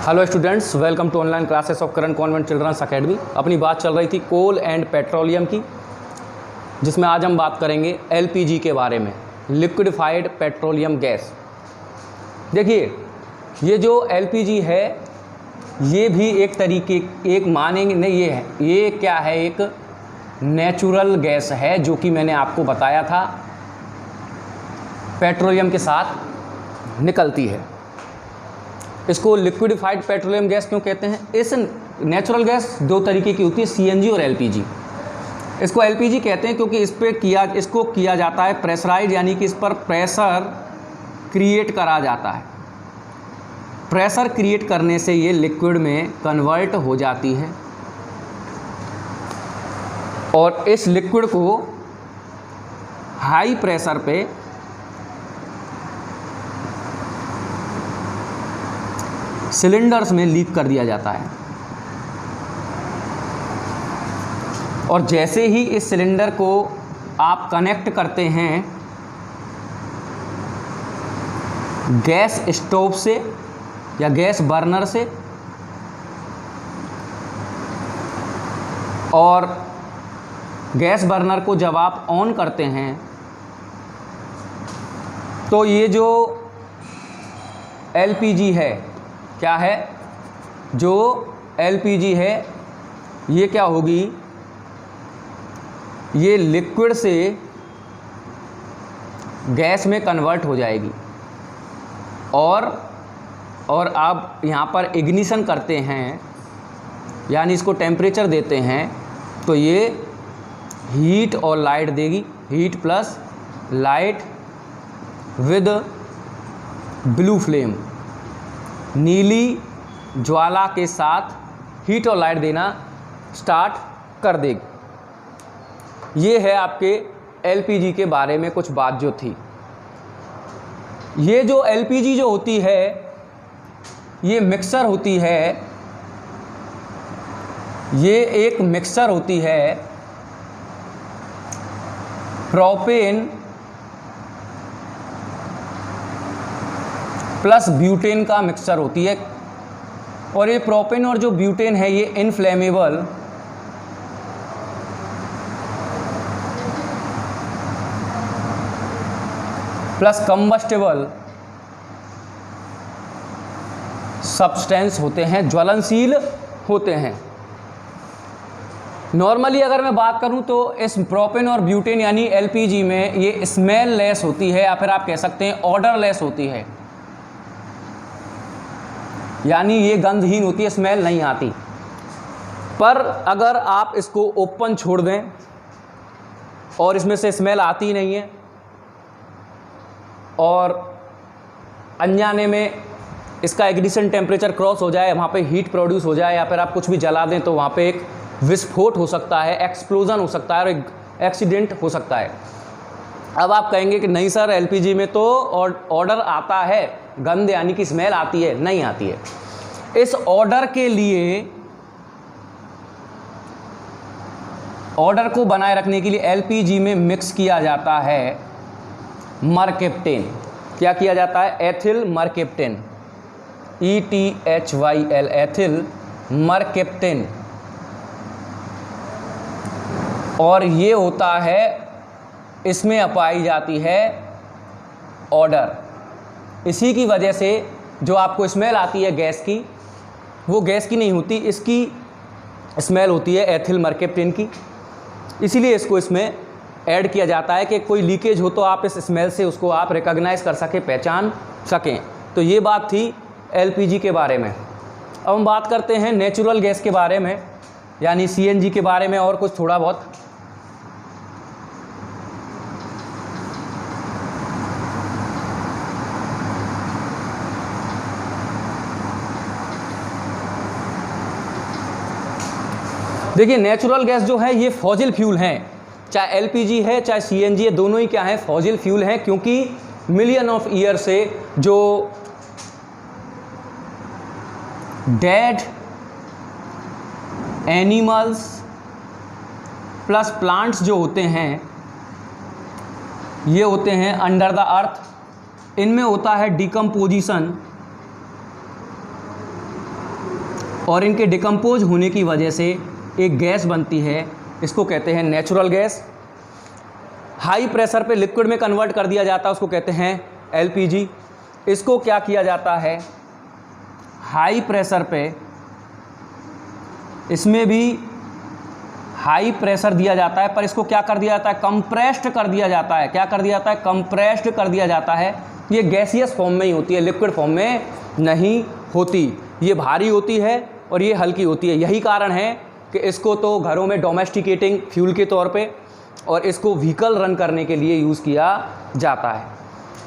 Hello students, welcome to online classes of Karan convent childrens academy. अपनी बात चल रही थी कोल एंड पेट्रोलियम की, जिसमें आज हम बात करेंगे एलपीजी के बारे में, लिक्विडिफाइड पेट्रोलियम गैस। देखिए, ये जो एलपीजी है ये भी एक तरीके एक मानेंगे नहीं, ये क्या है, एक नेचुरल गैस है जो कि मैंने आपको बताया था पेट्रोलियम के साथ निकलती है। इसको लिक्विडिफाइड पेट्रोलियम गैस क्यों कहते हैं? इस नेचुरल गैस दो तरीके की होती है, सीएनजी और एलपीजी। इसको एलपीजी कहते हैं क्योंकि इसको किया जाता है प्रेशराइज, यानी कि इस पर प्रेशर क्रिएट करा जाता है। प्रेशर क्रिएट करने से ये लिक्विड में कन्वर्ट हो जाती है और इस लिक्विड को हाई प्रेशर पे सिलेंडर्स में लीक कर दिया जाता है। और जैसे ही इस सिलेंडर को आप कनेक्ट करते हैं गैस स्टोव से या गैस बर्नर से, और गैस बर्नर को जब आप ऑन करते हैं तो ये जो एलपीजी है, क्या है, जो एलपीजी है ये क्या होगी, ये लिक्विड से गैस में कन्वर्ट हो जाएगी। और आप यहाँ पर इग्निशन करते हैं, यानी इसको टेम्परेचर देते हैं, तो ये हीट और लाइट देगी, heat plus light with blue flame, नीली ज्वाला के साथ हीट और लाइट देना स्टार्ट कर देगी। ये है आपके एलपीजी के बारे में कुछ बात जो थी। ये जो एलपीजी जो होती है ये मिक्सर होती है, ये एक मिक्सर होती है प्रोपेन प्लस ब्यूटेन का मिक्सचर होती है। और ये प्रोपेन और जो ब्यूटेन है ये इनफ्लेमेबल प्लस कंबस्टेबल सब्सटेंस होते हैं, ज्वलनशील होते हैं। नॉर्मली अगर मैं बात करूं तो इस प्रोपेन और ब्यूटेन यानी एलपीजी में ये स्मेल लेस होती है, या फिर आप कह सकते हैं ऑर्डर लेस होती है, यानी ये गंधहीन होती है, स्मेल नहीं आती। पर अगर आप इसको ओपन छोड़ दें और इसमें से स्मेल आती नहीं है और अनजाने में इसका इग्निशन टेम्परेचर क्रॉस हो जाए, वहाँ पे हीट प्रोड्यूस हो जाए, या फिर आप कुछ भी जला दें तो वहाँ पे एक विस्फोट हो सकता है, एक्सप्लोजन हो सकता है और एक एक्सीडेंट हो सकता है। अब आप कहेंगे कि नहीं सर, एलपीजी में तो ऑर्डर आता है, गंध यानी कि स्मेल आती है, नहीं आती है। इस ऑर्डर के लिए, ऑर्डर को बनाए रखने के लिए एलपीजी में मिक्स किया जाता है मरकेप्टेन। क्या किया जाता है? Ethyl mercaptan, ETHYL, ethyl mercaptan. और ये होता है, इसमें अपाई जाती है ऑर्डर। इसी की वजह से जो आपको स्मेल आती है गैस की, वो गैस की नहीं होती, इसकी स्मेल होती है एथिल मरकेप्टेन की। इसीलिए इसको इसमें ऐड किया जाता है कि कोई लीकेज हो तो आप इस स्मेल से उसको आप रिकॉग्नाइज कर सकें, पहचान सकें। तो ये बात थी एलपीजी के बारे में। अब हम बात करते हैं नेचुरल गैस के बारे में, यानी सीएनजी के बारे में और कुछ थोड़ा बहुत। देखिए, नेचुरल गैस जो है ये फॉसिल फ्यूल हैं, चाहे एलपीजी है चाहे सीएनजी है, दोनों ही क्या है, फॉसिल फ्यूल हैं। क्योंकि मिलियन ऑफ ईयर से जो डेड एनिमल्स प्लस प्लांट्स जो होते हैं ये होते हैं अंडर द अर्थ। इनमें होता है डिकम्पोजिशन और इनके डिकम्पोज होने की वजह से एक गैस बनती है, इसको कहते हैं नेचुरल गैस। हाई प्रेशर पे लिक्विड में कन्वर्ट कर दिया जाता है, उसको कहते हैं एलपीजी। इसको क्या किया जाता है, हाई प्रेशर पे इसमें भी हाई प्रेशर दिया जाता है, पर इसको क्या कर दिया जाता है, कंप्रेस्ड कर दिया जाता है। क्या कर दिया जाता है, कंप्रेस्ड कर दिया जाता है। ये गैसियस फॉर्म में ही होती है, लिक्विड फॉर्म में नहीं होती। ये भारी होती है और ये हल्की होती है। यही कारण है कि इसको तो घरों में डोमेस्टिकेटिंग फ्यूल के तौर पे और इसको व्हीकल रन करने के लिए यूज़ किया जाता है।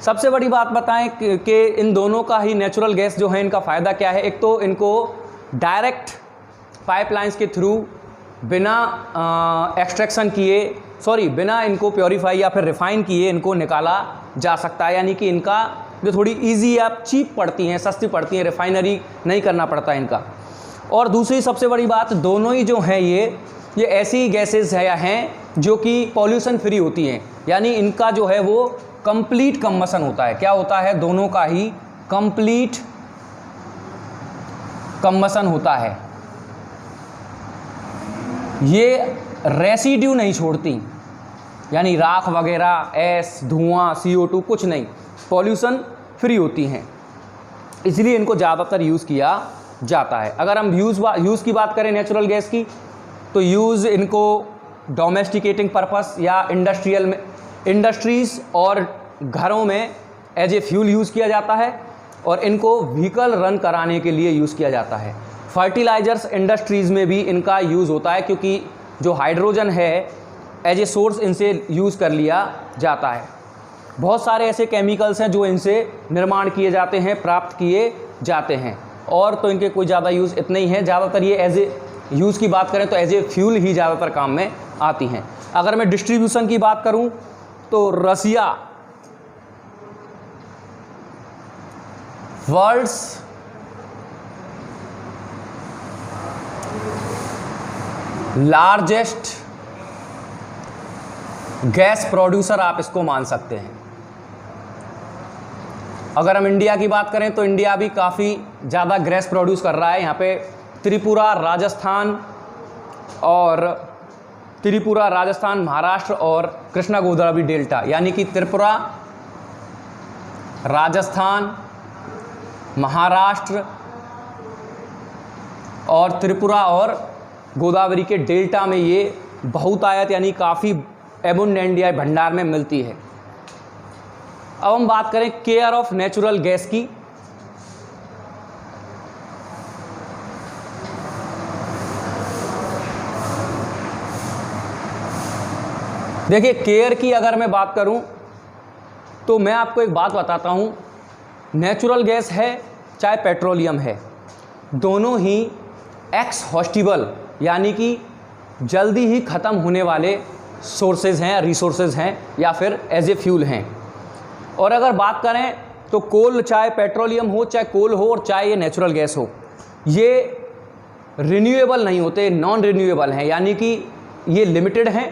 सबसे बड़ी बात बताएं कि इन दोनों का ही नेचुरल गैस जो है, इनका फ़ायदा क्या है। एक तो इनको डायरेक्ट पाइपलाइंस के थ्रू बिना एक्सट्रैक्शन किए, बिना इनको प्योरीफाई या फिर रिफ़ाइन किए इनको निकाला जा सकता है। यानी कि इनका जो थोड़ी इजी या चीप पड़ती हैं, सस्ती पड़ती हैं, रिफाइनरी नहीं करना पड़ता इनका। और दूसरी सबसे बड़ी बात, दोनों ही जो हैं ये ऐसी गैसेस हैं जो कि पॉल्यूशन फ्री होती हैं। यानी इनका जो है वो कंप्लीट कम्बसन होता है। क्या होता है, दोनों का ही कंप्लीट कम्बसन होता है। ये रेसिड्यू नहीं छोड़ती, यानी राख वगैरह, ऐस, धुआं, CO2 कुछ नहीं, पॉल्यूशन फ्री होती हैं, इसलिए इनको ज़्यादातर यूज़ किया जाता है। अगर हम यूज़ की बात करें नेचुरल गैस की, तो यूज़ इनको डोमेस्टिकेटिंग पर्पस या इंडस्ट्रीज़ और घरों में एज ए फ्यूल यूज़ किया जाता है और इनको व्हीकल रन कराने के लिए यूज़ किया जाता है। फर्टिलाइजर्स इंडस्ट्रीज़ में भी इनका यूज़ होता है, क्योंकि जो हाइड्रोजन है एज ए सोर्स इनसे यूज़ कर लिया जाता है। बहुत सारे ऐसे केमिकल्स हैं जो इनसे निर्माण किए जाते हैं, प्राप्त किए जाते हैं, और तो इनके कोई ज़्यादा यूज़ इतने ही हैं। ज़्यादातर ये एज ए यूज़ की बात करें तो एज ए फ्यूल ही ज़्यादातर काम में आती हैं। अगर मैं डिस्ट्रीब्यूशन की बात करूं तो रसिया वर्ल्ड्स लार्जेस्ट गैस प्रोड्यूसर आप इसको मान सकते हैं। अगर हम इंडिया की बात करें तो इंडिया भी काफ़ी ज़्यादा गैस प्रोड्यूस कर रहा है। यहाँ पे त्रिपुरा, राजस्थान, महाराष्ट्र और कृष्णा गोदावरी डेल्टा, यानी कि त्रिपुरा, राजस्थान, महाराष्ट्र और त्रिपुरा और गोदावरी के डेल्टा में ये बहुतायत यानी काफ़ी एबुंडेंट या भंडार में मिलती है। अब हम बात करें केयर ऑफ नेचुरल गैस की। देखिए, केयर की अगर मैं बात करूं तो मैं आपको एक बात बताता हूं, नेचुरल गैस है चाहे पेट्रोलियम है, दोनों ही एक्सहॉस्टिबल यानी कि जल्दी ही ख़त्म होने वाले सोर्सेज हैं, रिसोर्सेज हैं, या फिर एज ए फ्यूल हैं। और अगर बात करें तो कोल, चाहे पेट्रोलियम हो, चाहे कोल हो और चाहे ये नेचुरल गैस हो, ये रिन्यूएबल नहीं होते, नॉन रिन्यूएबल हैं। यानी कि ये लिमिटेड हैं,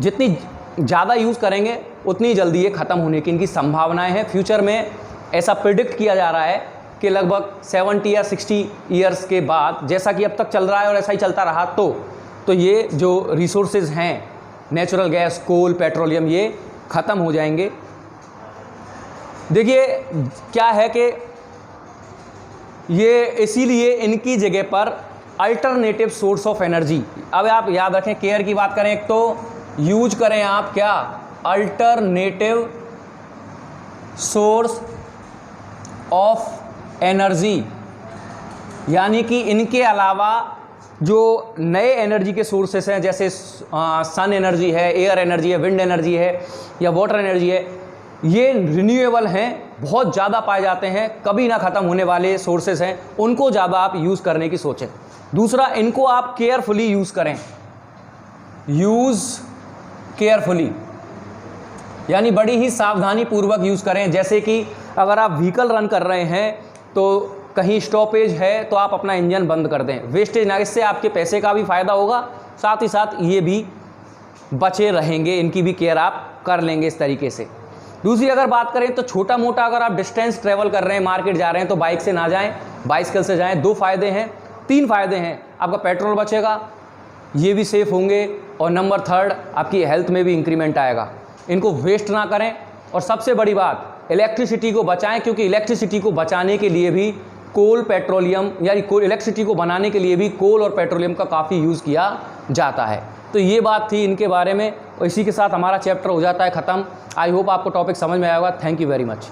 जितनी ज़्यादा यूज़ करेंगे उतनी जल्दी ये ख़त्म होने की इनकी संभावनाएं हैं। फ्यूचर में ऐसा प्रिडिक्ट किया जा रहा है कि लगभग 70 या 60 ईयर्स के बाद, जैसा कि अब तक चल रहा है और ऐसा ही चलता रहा तो ये जो रिसोर्सेज हैं नेचुरल गैस, कोल, पेट्रोलियम, ये ख़त्म हो जाएंगे। देखिए क्या है कि ये इसीलिए इनकी जगह पर अल्टरनेटिव सोर्स ऑफ एनर्जी, अब आप याद रखें, केयर की बात करें एक तो यूज करें आप क्या, अल्टरनेटिव सोर्स ऑफ एनर्जी, यानी कि इनके अलावा जो नए एनर्जी के सोर्सेस हैं, जैसे सन एनर्जी है, एयर एनर्जी है, विंड एनर्जी है या वाटर एनर्जी है, ये रिन्यूएबल हैं, बहुत ज़्यादा पाए जाते हैं, कभी ना ख़त्म होने वाले सोर्सेस हैं, उनको ज़्यादा आप यूज़ करने की सोचें। दूसरा, इनको आप केयरफुली यूज़ करें, यूज़ केयरफुली यानी बड़ी ही सावधानी पूर्वक यूज़ करें। जैसे कि अगर आप व्हीकल रन कर रहे हैं तो कहीं स्टॉपेज है तो आप अपना इंजन बंद कर दें, वेस्टेज ना, इससे आपके पैसे का भी फ़ायदा होगा, साथ ही साथ ये भी बचे रहेंगे, इनकी भी केयर आप कर लेंगे इस तरीके से। दूसरी अगर बात करें तो छोटा मोटा अगर आप डिस्टेंस ट्रैवल कर रहे हैं, मार्केट जा रहे हैं, तो बाइक से ना जाएं, बाइसिकल से जाएं। दो फ़ायदे हैं, 3 फ़ायदे हैं, आपका पेट्रोल बचेगा, ये भी सेफ़ होंगे, और नंबर 3 आपकी हेल्थ में भी इंक्रीमेंट आएगा। इनको वेस्ट ना करें, और सबसे बड़ी बात इलेक्ट्रिसिटी को बचाएं, क्योंकि इलेक्ट्रिसिटी को बचाने के लिए भी कोल पेट्रोलियम यानी इलेक्ट्रिसिटी को बनाने के लिए भी कोल और पेट्रोलियम का काफ़ी यूज़ किया जाता है। तो ये बात थी इनके बारे में, और इसी के साथ हमारा चैप्टर हो जाता है ख़त्म। आई होप आपको टॉपिक समझ में आएगा। Thank you very much.